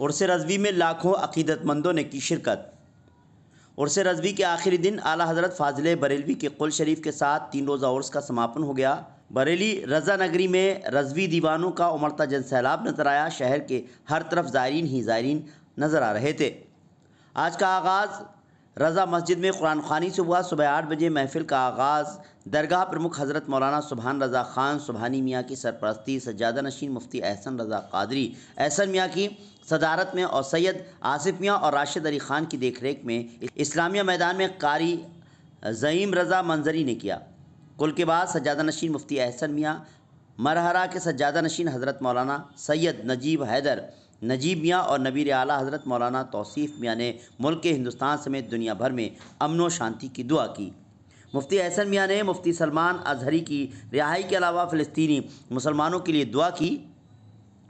उर्स रज़वी में लाखों अक़ीदतमंदों ने की शिरकत। उर्स रज़वी के आखिरी दिन आला हज़रत फ़ाज़िल बरेलवी के कुल शरीफ के साथ 3 रोज़ा उर्स का समापन हो गया। बरेली रज़ा नगरी में रज़वी दीवानों का उमड़ता जन सैलाब नज़र आया। शहर के हर तरफ ज़ायरीन ही ज़ायरीन नज़र आ रहे थे। आज का आगाज़ रज़ा मस्जिद में कुरान ख़्वानी से हुआ। सुबह 8 बजे महफ़िल का आगाज़ दरगाह प्रमुख हज़रत मौलाना सुबहान रज़ा ख़ान सुबहानी मियाँ की सरपरस्ती, सज्जादा नशीन मुफ्ती एहसन रज़ा क़ादरी एहसन मियाँ की सदारत में और सैयद आसिफ मियाँ और राशिद अली ख़ान की देख रेख में इस्लामिया मैदान में कारी ज़ईम रज़ा मंजरी ने किया। कुल के बाद सज्जादा नशीन मुफ्ती एहसन मियाँ, मरहरा के सज्जादा नशीन हज़रत मौलाना सैयद नजीब हैदर नजीब मियाँ और नबीर आला हज़रत मौलाना तौसीफ़ मियाँ ने मुल्क के हिंदुस्तान समेत दुनिया भर में अमन व शांति की दुआ की। मुफ्ती एहसन मियाँ ने मुफ्ती सलमान अज़हरी की रिहाई के अलावा फ़िलिस्तीनी मुसलमानों के लिए दुआ की।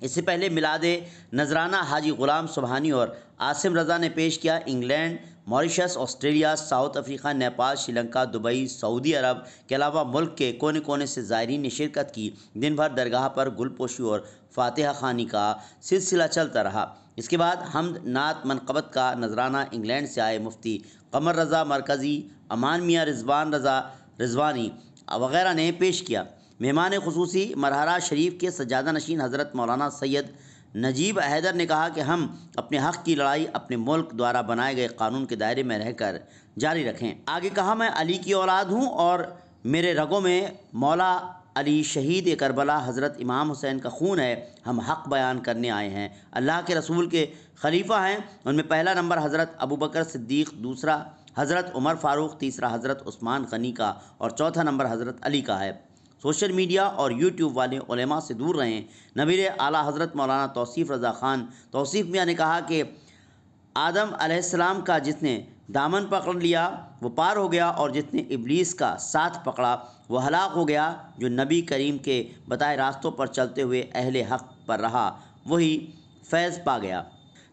इससे पहले मिलादे नजराना हाजी ग़ुलाम सुबहानी और आसिम रज़ा ने पेश किया। England, Mauritius, Australia, South Africa, Nepal, Sri Lanka, Dubai, सऊदी अरब के अलावा मुल्क के कोने कोने से ज़ायरीन ने शिरकत की। दिन भर दरगाह पर गुलपोशी और फातिहा ख़ानी का सिलसिला चलता रहा। इसके बाद हमद नात मनक़बत का नजराना इंग्लैंड से आए मुफ्ती कमर रज़ा मरकज़ी, अमान मियाँ रिज़वान रज़ा रिज़वानी वग़ैरह ने पेश किया। मेहमान खुसूसी मरहरा शरीफ के सज्जादा नशीन हज़रत मौलाना सैयद नजीब हैदर ने कहा कि हम अपने हक़ की लड़ाई अपने मुल्क द्वारा बनाए गए कानून के दायरे में रहकर जारी रखें। आगे कहा, मैं अली की औलाद हूँ और मेरे रगों में मौला अली शहीद करबला हज़रत इमाम हुसैन का खून है। हम हक़ बयान करने आए हैं। अल्लाह के रसूल के खलीफा हैं। उनमें पहला नंबर हज़रत अबू बकर सिद्दीक़, दूसरा हज़रत उमर फ़ारूक, तीसरा हज़रत उस्मान गनी का और चौथा नंबर हज़रत अली का है। सोशल मीडिया और यूट्यूब वाले उलेमा से दूर रहें। नबीर आला हज़रत मौलाना तौसीफ़ रज़ा ख़ान तौसीफ़ मियाँ ने कहा कि आदम अलैहिस्सलाम का जिसने दामन पकड़ लिया वो पार हो गया और जिसने इब्लीस का साथ पकड़ा वो हलाक हो गया। जो नबी करीम के बताए रास्तों पर चलते हुए अहले हक़ पर रहा वही फैज़ पा गया।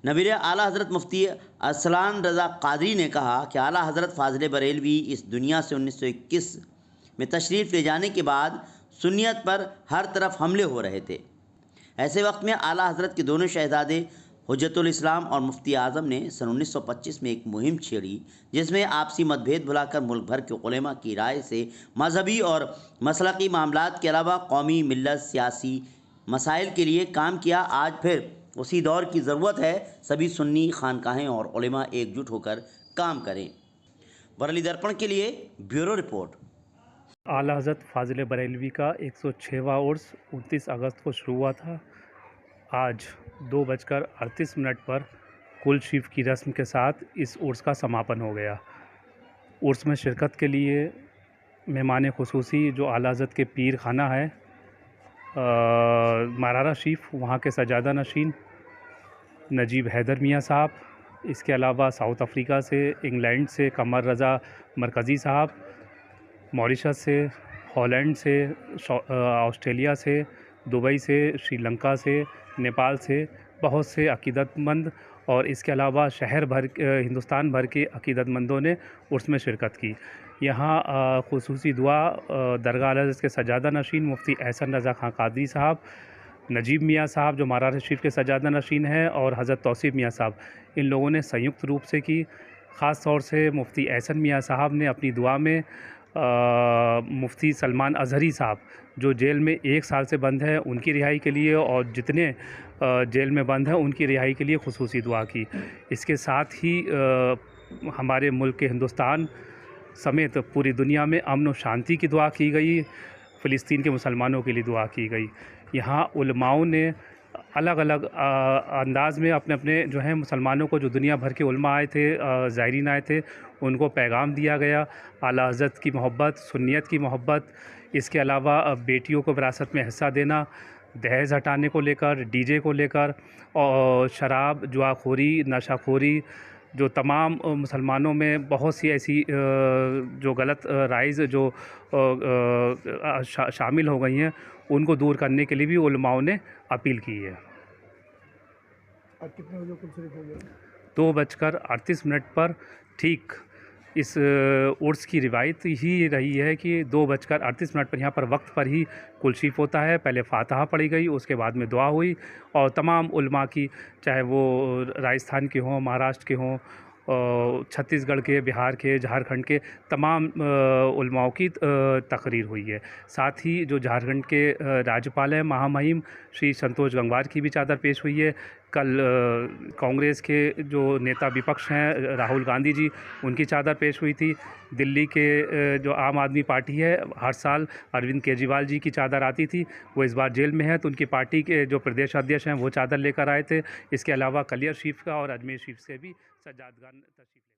नबीर आला हज़रत मुफ्ती अरसलान रज़ा क़ादरी ने कहा कि आला हज़रत फ़ाज़िल बरेलवी इस दुनिया से 1921 में तशरीफ़ ले जाने के बाद सुन्नियत पर हर तरफ हमले हो रहे थे। ऐसे वक्त में आला हज़रत के दोनों शहज़ादे हुज्जतुल इस्लाम और मुफ्ती आज़म ने सन 1925 में एक मुहिम छेड़ी जिसमें आपसी मतभेद भुलाकर मुल्क भर के उलेमा की राय से मजहबी और मसलकी मामलात के अलावा कौमी, मिल्लत, सियासी मसाइल के लिए काम किया। आज फिर उसी दौर की ज़रूरत है। सभी सुन्नी खानकाहें और उलेमा एकजुट होकर काम करें। बरेली दर्पण के लिए ब्यूरो रिपोर्ट। आला हज़रत फ़ाज़िल बरेलवी का 106वां उर्स 29 अगस्त को शुरू हुआ था। आज 2:38 पर कुल शीफ की रस्म के साथ इस उर्स का समापन हो गया। उर्स में शिरकत के लिए मेहमान खुसूसी जो आला हज़रत के पीर खाना है मरहरा शरीफ, वहाँ के सज्जादा नशीन नजीब हैदर मियाँ साहब, इसके अलावा साउथ अफ्रीका से, इंग्लैंड से कमर रज़ा मरकज़ी साहब, मॉरिशस से, हॉलैंड से, ऑस्ट्रेलिया से, दुबई से, श्रीलंका से, नेपाल से बहुत से अक़ीदतमंद और इसके अलावा शहर भर हिंदुस्तान भर के अक़ीदतमंदों ने उर्स में शिरकत की। यहाँ खुसूसी दुआ दरगाह आला हज़रत के सज्जादा नशीन मुफ्ती एहसन रज़ा ख़ान क़ादरी साहब, नजीब मियाँ साहब जो मरहरा शरीफ के सज्जादा नशीन हैं और हज़रत तौसीफ़ मियाँ साहब, इन लोगों ने संयुक्त रूप से की। ख़ास तौर से मुफ्ती एहसन मियाँ साहब ने अपनी दुआ में मुफ्ती सलमान अज़हरी साहब जो जेल में 1 साल से बंद है उनकी रिहाई के लिए और जितने जेल में बंद हैं उनकी रिहाई के लिए खुसूसी दुआ की। इसके साथ ही हमारे मुल्क के हिंदुस्तान समेत पूरी दुनिया में अमन व शांति की दुआ की गई। फ़िलिस्तीन के मुसलमानों के लिए दुआ की गई। यहाँ उलमाओं ने अलग अलग अंदाज़ में अपने अपने जो है मुसलमानों को, जो दुनिया भर के उलमा आए थे, ज़ायरीन आए थे, उनको पैगाम दिया गया। आला हज़रत की मोहब्बत, सुन्नियत की मोहब्बत, इसके अलावा बेटियों को विरासत में हिस्सा देना, दहेज़ हटाने को लेकर, डीजे को लेकर और शराब, जुआखोरी, नशाखोरी, जो तमाम मुसलमानों में बहुत सी ऐसी जो गलत राइज़ जो शामिल हो गई हैं उनको दूर करने के लिए भी उलमाओं ने अपील की है। आज कितने बजे कुल शरीफ हो गया? 2:38 पर ठीक इस उर्स की रिवायत ही रही है कि 2:38 पर यहाँ पर वक्त पर ही कुलशीफ होता है। पहले फातहा पढ़ी गई, उसके बाद में दुआ हुई और तमाम उलमा की, चाहे वो राजस्थान के हों, महाराष्ट्र के हों, छत्तीसगढ़ के, बिहार के, झारखंड के तमाम उलमाओं की तकरीर हुई है। साथ ही जो झारखंड के राज्यपाल हैं महामहिम श्री संतोष गंगवार की भी चादर पेश हुई है। कल कांग्रेस के जो नेता विपक्ष हैं राहुल गांधी जी, उनकी चादर पेश हुई थी। दिल्ली के जो आम आदमी पार्टी है, हर साल अरविंद केजरीवाल जी की चादर आती थी, वो इस बार जेल में है, तो उनकी पार्टी के जो प्रदेश अध्यक्ष हैं वो चादर लेकर आए थे। इसके अलावा कलियर शरीफ का और अजमेर शरीफ से भी सज्जादगान तशरीफ़